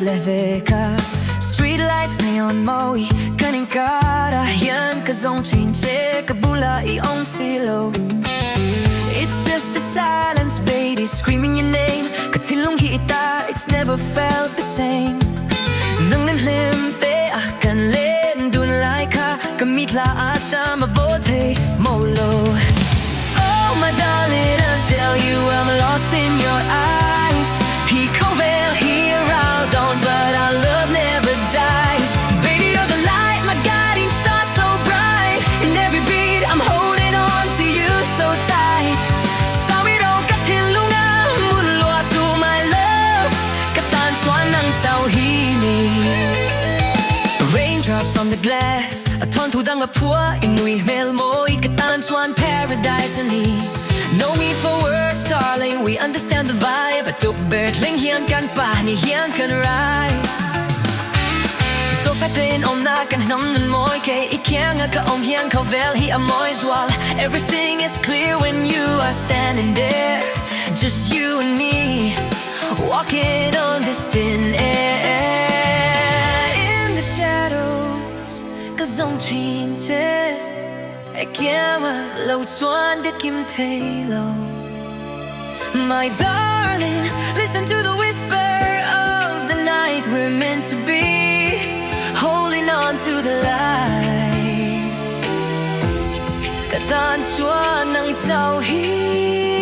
leve ka street lights neon moi kaning kara hian ka zawng che ka bula I ong silo. It's just the silence, baby, screaming your name. Ka thinlung hi ta, it's never felt the same. Nang rilrem te akan len dun like ka mitla at sa mabote molo. Oh my darling, I'll tell you I'm lost in your eyes. He khawih he around down, but our love never dies. Baby, you're the light, my guiding star, so bright. In every beat, I'm holding on to you so tight. Samiro ka thinlung mulwa to my love. Katan Chuan ng Chau Hi Ni. Raindrops on the glass, a ton to dang a Phua Inui mel moi katan Chuan paradise ani. No need for words, darling, we understand the vibe. But obed hian kan pa ni hian kan rai. So fatin om na kan hnam nun moi ke ikyang ka om hian khawih hi a moi zwal. Everything is clear when you are standing there, just you and me, walking on this thin air. In the shadows, ka zawng che Ekiyama lo Chuan dit kim lo. My darling, listen to the whisper of the night. We're meant to be holding on to the light. Katan Chuan ng Chau Hi